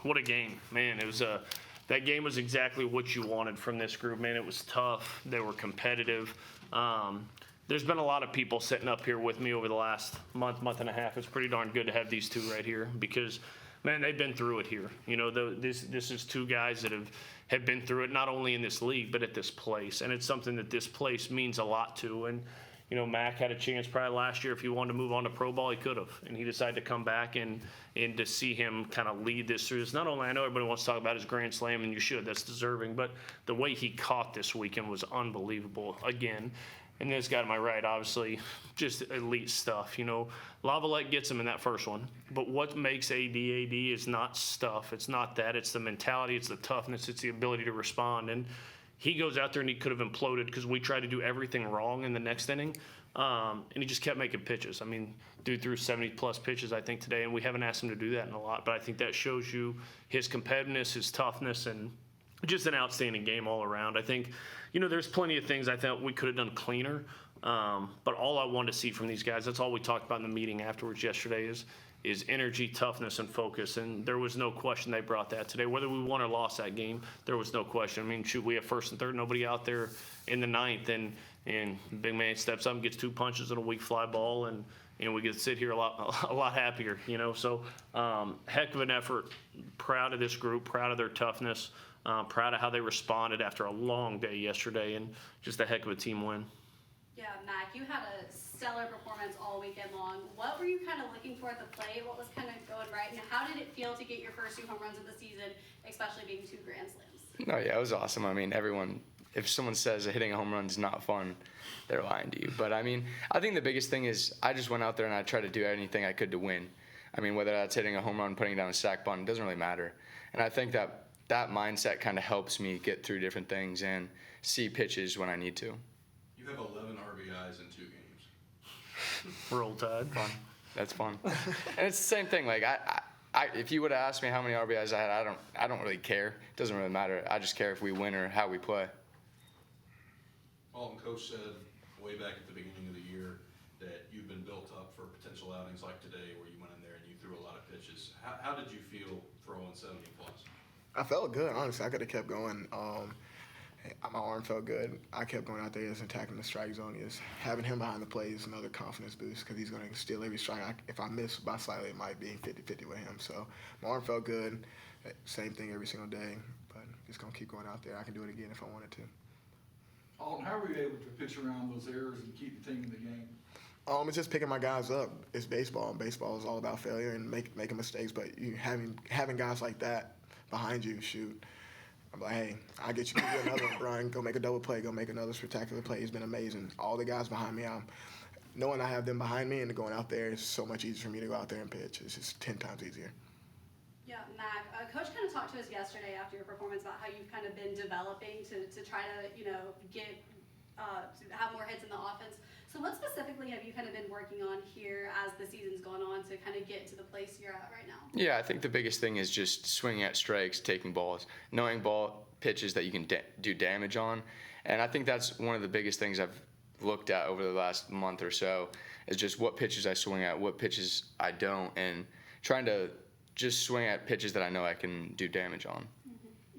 what a game, man. It was that game was exactly what you wanted from this group, man. It was tough. They were competitive. There's been a lot of people sitting up here with me over the last month and a half. It's pretty darn good to have these two right here because, man, they've been through it here. You know, this is two guys that have been through it, not only in this league, but at this place. And it's something that this place means a lot to. And, you know, Mac had a chance probably last year. If he wanted to move on to pro ball, he could have. And he decided to come back and to see him kind of lead this through this. Not only, I know everybody wants to talk about his Grand Slam, and you should. That's deserving. But the way he caught this weekend was unbelievable again. And this guy to my right, obviously, just elite stuff. You know, Lavalette gets him in that first one. But what makes AD is not stuff. It's not that. It's the mentality. It's the toughness. It's the ability to respond. And he goes out there and he could have imploded because we tried to do everything wrong in the next inning. And he just kept making pitches. I mean, dude threw 70-plus pitches, I think, today. And we haven't asked him to do that in a lot. But I think that shows you his competitiveness, his toughness, and just an outstanding game all around. I think, you know, there's plenty of things I thought we could have done cleaner. But all I wanted to see from these guys, that's all we talked about in the meeting afterwards yesterday, is energy, toughness, and focus. And there was no question they brought that today. Whether we won or lost that game, there was no question. I mean, shoot, we have first and third, nobody out there in the ninth, and big man steps up and gets two punches and a weak fly ball, and we get to sit here a lot happier, you know. So heck of an effort. Proud of this group, proud of their toughness. Proud of how they responded after a long day yesterday, and just a heck of a team win. Yeah, Mac, you had a stellar performance all weekend long. What were you kind of looking for at the plate? What was kind of going right? And how did it feel to get your first 2 home runs of the season, especially being 2 Grand Slams? No, yeah, it was awesome. I mean, everyone, if someone says that hitting a home run is not fun, they're lying to you. But, I mean, I think the biggest thing is I just went out there and I tried to do anything I could to win. I mean, whether that's hitting a home run, putting down a sac bunt, it doesn't really matter. And I think that mindset kind of helps me get through different things and see pitches when I need to. You have 11 RBIs in 2 games. Roll Tide. Fun. That's fun. And it's the same thing. Like I if you would have asked me how many RBIs I had, I don't really care. It doesn't really matter. I just care if we win or how we play. Alton, Coach said way back at the beginning of the year that you've been built up for potential outings like today, where you went in there and you threw a lot of pitches. How did you feel throwing 70 plus? I felt good, honestly. I could have kept going. My arm felt good. I kept going out there, just attacking the strike zone. Just having him behind the plate is another confidence boost because he's going to steal every strike. If I miss by slightly, it might be 50-50 with him. So my arm felt good. Same thing every single day. But just going to keep going out there. I can do it again if I wanted to. Alton, how were you able to pitch around those errors and keep the team in the game? It's just picking my guys up. It's baseball. Baseball is all about failure and making mistakes. But having guys like that behind you, shoot. I'm like, hey, I'll get you another one, Brian. Go make a double play. Go make another spectacular play. It's been amazing. All the guys behind me, knowing I have them behind me and going out there is so much easier for me to go out there and pitch. It's just 10 times easier. Yeah, Mac, Coach kind of talked to us yesterday after your performance about how you've kind of been developing to try to, you know, get to have more hits in the offense. So what specifically have you kind of been working on here as the season's gone on to kind of get to the place you're at right now? Yeah, I think the biggest thing is just swinging at strikes, taking balls, knowing ball pitches that you can do damage on. And I think that's one of the biggest things I've looked at over the last month or so is just what pitches I swing at, what pitches I don't, and trying to just swing at pitches that I know I can do damage on.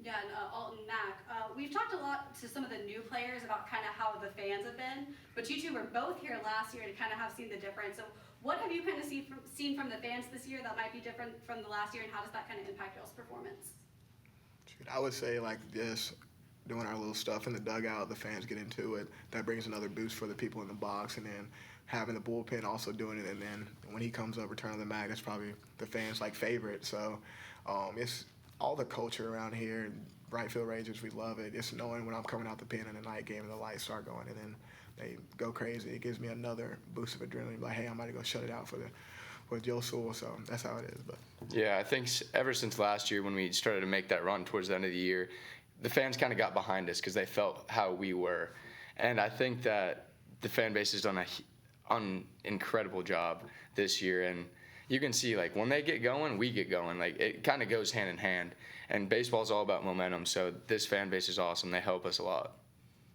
Yeah, and Alton, Mac, we've talked a lot to some of the new players about kind of how the fans have been, but you two were both here last year to kind of have seen the difference. So what have you kind of seen from the fans this year that might be different from the last year, and how does that kind of impact y'all's performance? I would say like this, doing our little stuff in the dugout, the fans get into it. That brings another boost for the people in the box, and then having the bullpen also doing it, and then when he comes up, return of the mag, that's probably the fans' like favorite. So it's all the culture around here. Right Field Rangers, we love it. It's knowing when I'm coming out the pen in the night game and the lights start going, and then they go crazy. It gives me another boost of adrenaline. Like, hey, I'm about to go shut it out for Joe Sewell. So that's how it is. But yeah, I think ever since last year when we started to make that run towards the end of the year, the fans kind of got behind us because they felt how we were, and I think that the fan base has done an incredible job this year. And you can see, like, when they get going, we get going. Like, it kind of goes hand in hand. And baseball is all about momentum, so this fan base is awesome. They help us a lot.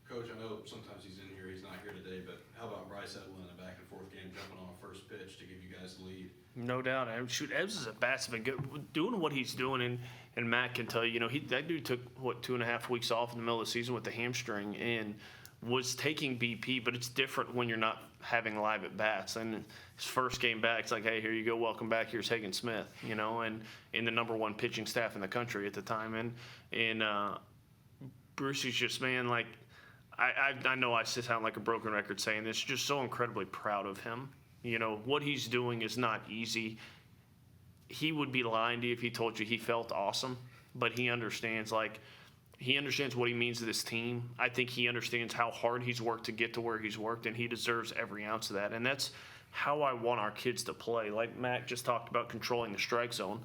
Coach, I know sometimes he's in here, he's not here today, but how about Bryce Edlin in a back-and-forth game jumping on a first pitch to give you guys the lead? No doubt. Shoot, Ebbs is a bats been good doing what he's doing, and Matt can tell you, that dude took 2.5 weeks off in the middle of the season with the hamstring and was taking BP, but it's different when you're not having live at bats. And his first game back, it's like, hey, here you go, welcome back. Here's Hagen Smith, and in the number one pitching staff in the country at the time, and Bruce is just, man, like. I know I sound like a broken record saying this, just so incredibly proud of him. What he's doing is not easy. He would be lying to you if he told you he felt awesome, but he understands what he means to this team. I think he understands how hard he's worked to get to where he's worked, and he deserves every ounce of that. And that's how I want our kids to play. Like Mac just talked about controlling the strike zone.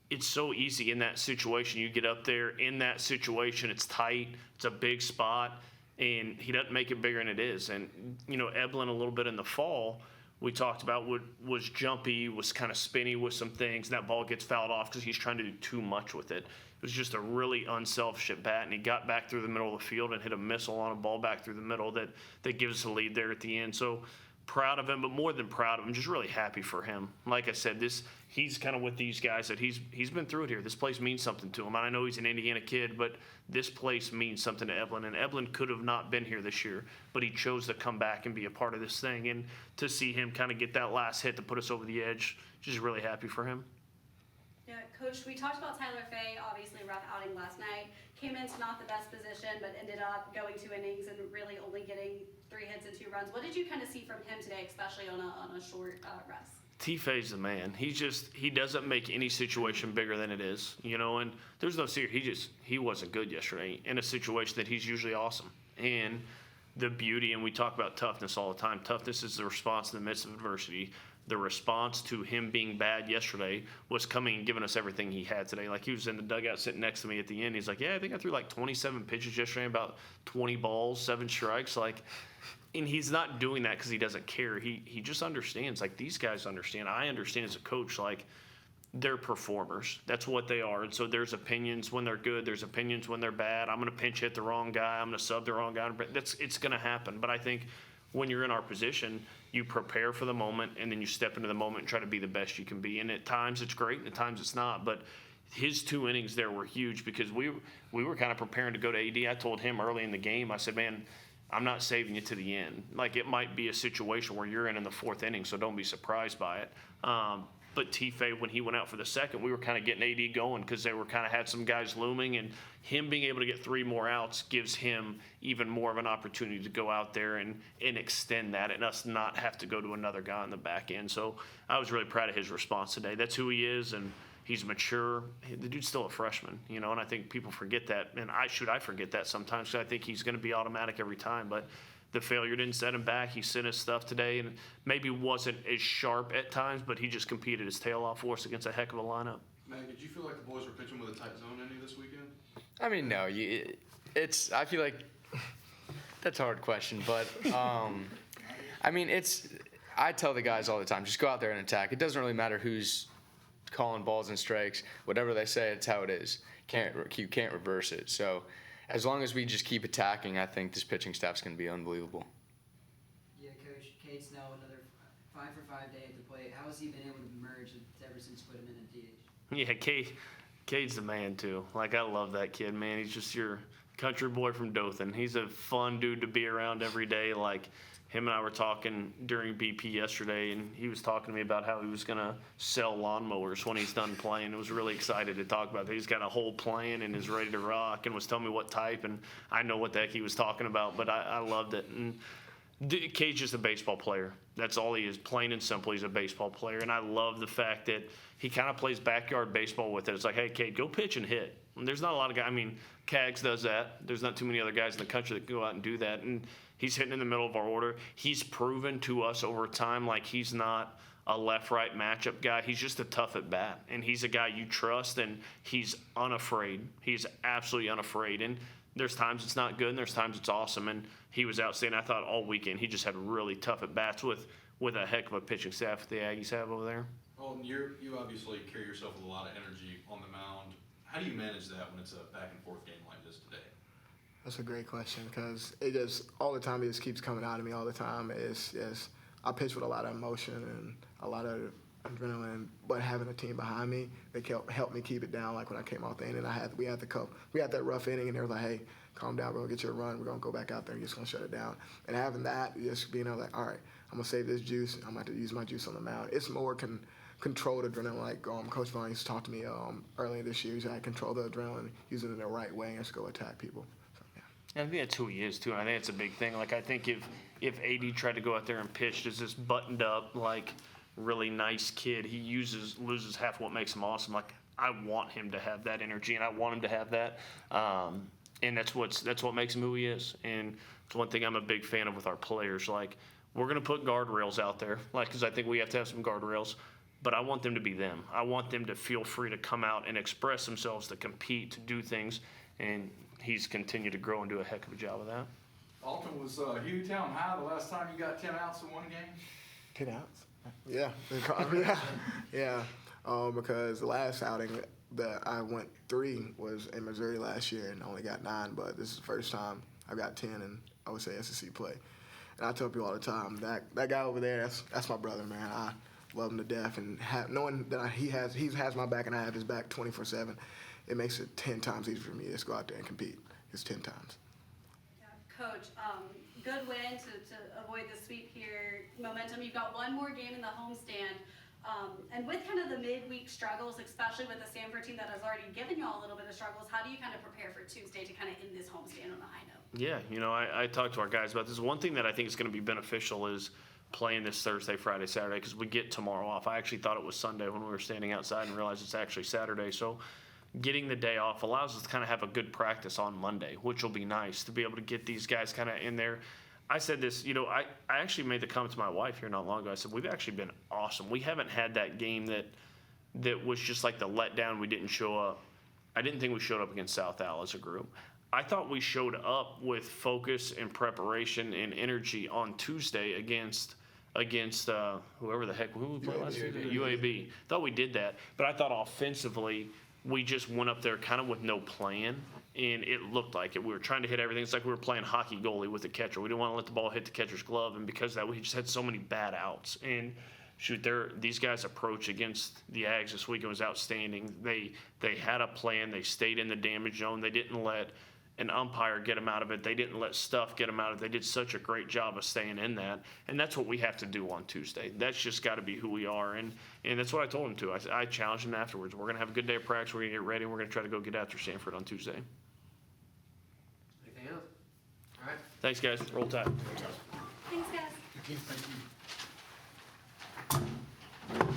It's so easy in that situation. You get up there in that situation, it's tight, it's a big spot, and he doesn't make it bigger than it is. And, Eblin a little bit in the fall, we talked about was jumpy, was kind of spinny with some things, and that ball gets fouled off because he's trying to do too much with it. It was just a really unselfish at bat, and he got back through the middle of the field and hit a missile on a ball back through the middle that gives us a lead there at the end. So proud of him, but more than proud of him, just really happy for him. Like I said, he's kind of with these guys that he's been through it here. This place means something to him. And I know he's an Indiana kid, but this place means something to Eblin. And Eblin could have not been here this year, but he chose to come back and be a part of this thing. And to see him kind of get that last hit to put us over the edge, just really happy for him. Yeah, Coach, we talked about Tyler Fay, obviously rough outing last night. Came into not the best position, but ended up going 2 innings and really only getting 3 hits and 2 runs. What did you kind of see from him today, especially on a short rest? T-Fay's the man. He doesn't make any situation bigger than it is, and there's no secret. He wasn't good yesterday in a situation that he's usually awesome. And the beauty, and we talk about toughness all the time. Toughness is the response in the midst of adversity. The response to him being bad yesterday was coming and giving us everything he had today. Like, he was in the dugout sitting next to me at the end. He's like, yeah, I think I threw like 27 pitches yesterday, about 20 balls, 7 strikes. And he's not doing that because he doesn't care. He just understands. Like, these guys understand. I understand as a coach, like, they're performers. That's what they are. And so there's opinions when they're good. There's opinions when they're bad. I'm going to pinch hit the wrong guy. I'm going to sub the wrong guy. It's going to happen. But I think when you're in our position, you prepare for the moment, and then you step into the moment and try to be the best you can be. And at times it's great, and at times it's not. But his 2 innings there were huge because we were kind of preparing to go to AD. I told him early in the game, I said, man, I'm not saving you to the end. Like, it might be a situation where you're in the 4th inning, so don't be surprised by it. But T-Fay, when he went out for the second, we were kind of getting AD going because they were kind of had some guys looming, and him being able to get 3 more outs gives him even more of an opportunity to go out there and extend that and us not have to go to another guy on the back end. So I was really proud of his response today. That's who he is, and he's mature. The dude's still a freshman, and I think people forget that. And I forget that sometimes because I think he's going to be automatic every time. But the failure didn't set him back. He sent his stuff today, and maybe wasn't as sharp at times, but he just competed his tail off for us against a heck of a lineup. Matt, did you feel like the boys were pitching with a tight zone any this weekend? I mean, no. I feel like that's a hard question, but I mean, I tell the guys all the time, just go out there and attack. It doesn't really matter who's calling balls and strikes. Whatever they say, it's how it is. You can't reverse it. So as long as we just keep attacking, I think this pitching staff's going to be unbelievable. Yeah, Coach, Cade Snell, another 5 for 5 day at the plate. How has he been able to emerge ever since you put him in at DH? Yeah, Cade's the man, too. Like, I love that kid, man. He's just your country boy from Dothan. He's a fun dude to be around every day. Like, him and I were talking during BP yesterday, and he was talking to me about how he was going to sell lawnmowers when he's done playing. I was really excited to talk about that. He's got a whole plan and is ready to rock and was telling me what type, and I know what the heck he was talking about, but I loved it. And Cade's just a baseball player. That's all he is, plain and simple. He's a baseball player, and I love the fact that he kind of plays backyard baseball with it. It's like, hey, Cade, go pitch and hit. And there's not a lot of guys. I mean, Cags does that. There's not too many other guys in the country that go out and do that, and he's hitting in the middle of our order. He's proven to us over time like he's not a left-right matchup guy. He's just a tough at bat, and he's a guy you trust, and he's unafraid. He's absolutely unafraid, and there's times it's not good, and there's times it's awesome, and he was outstanding. I thought all weekend he just had really tough at bats with a heck of a pitching staff that the Aggies have over there. Well, you obviously carry yourself with a lot of energy on the mound. How do you manage that when it's a back-and-forth game like this today? That's a great question because it just all the time it just keeps coming out of me all the time. I pitch with a lot of emotion and a lot of adrenaline, but having a team behind me, they helped me keep it down. Like when I came off the inning, we had that rough inning, and they were like, hey, calm down, we're gonna get you a run, we're gonna go back out there and just gonna shut it down. And having that, just being able to, like, all right, I'm gonna save this juice, I'm gonna have to use my juice on the mound. It's more controlled adrenaline, like Coach Vaughn used to talk to me earlier this year. He said, I control the adrenaline, using it in the right way, and just go attack people. So, yeah. And I think that's who he is too. And I think it's a big thing. Like I think if AD tried to go out there and pitch as this buttoned up, like really nice kid, he loses half what makes him awesome. Like I want him to have that energy, and I want him to have that. And that's what makes him who he is. And it's one thing I'm a big fan of with our players. Like we're gonna put guardrails out there, like because I think we have to have some guardrails. But I want them to be them. I want them to feel free to come out and express themselves, to compete, to do things. And he's continued to grow and do a heck of a job of that. Alton, was Hueytown High the last time you got 10 outs in one game? 10 outs? Yeah. Yeah. Because the last outing that I went 3 was in Missouri last year and only got 9, but this is the first time I got 10 in, I would say, SEC play. And I tell people all the time, that guy over there, that's my brother, man. I love him to death, and knowing that he has my back and I have his back 24/7, it makes it 10 times easier for me to just go out there and compete. It's 10 times. Yeah. Coach, good win to avoid the sweep here. Momentum, you've got one more game in the homestand. And with kind of the midweek struggles, especially with the Sanford team that has already given you all a little bit of struggles, how do you kind of prepare for Tuesday to kind of end this homestand on a high note? Yeah, I talked to our guys about this. One thing that I think is going to be beneficial is playing this Thursday, Friday, Saturday, because we get tomorrow off. I actually thought it was Sunday when we were standing outside and realized it's actually Saturday. So getting the day off allows us to kind of have a good practice on Monday, which will be nice to be able to get these guys kind of in there. I said this, I actually made the comment to my wife here not long ago. I said, we've actually been awesome. We haven't had that game that was just like the letdown. We didn't show up. I didn't think we showed up against South Al as a group. I thought we showed up with focus and preparation and energy on Tuesday against whoever the heck, who we played last year? UAB. Thought we did that. But I thought offensively, we just went up there kind of with no plan, and it looked like it. We were trying to hit everything. It's like we were playing hockey goalie with the catcher. We didn't want to let the ball hit the catcher's glove, and because of that, we just had so many bad outs. And shoot, these guys' approach against the Ags this weekend was outstanding. They had a plan. They stayed in the damage zone. They didn't let an umpire get them out of it. They didn't let stuff get them out of it. They did such a great job of staying in that. And that's what we have to do on Tuesday. That's just got to be who we are. And that's what I told them to. I challenged them afterwards. We're going to have a good day of practice. We're going to get ready, and we're going to try to go get after Sanford on Tuesday. Anything else? All right. Thanks, guys. Roll Tide. Thanks, guys. Thank you.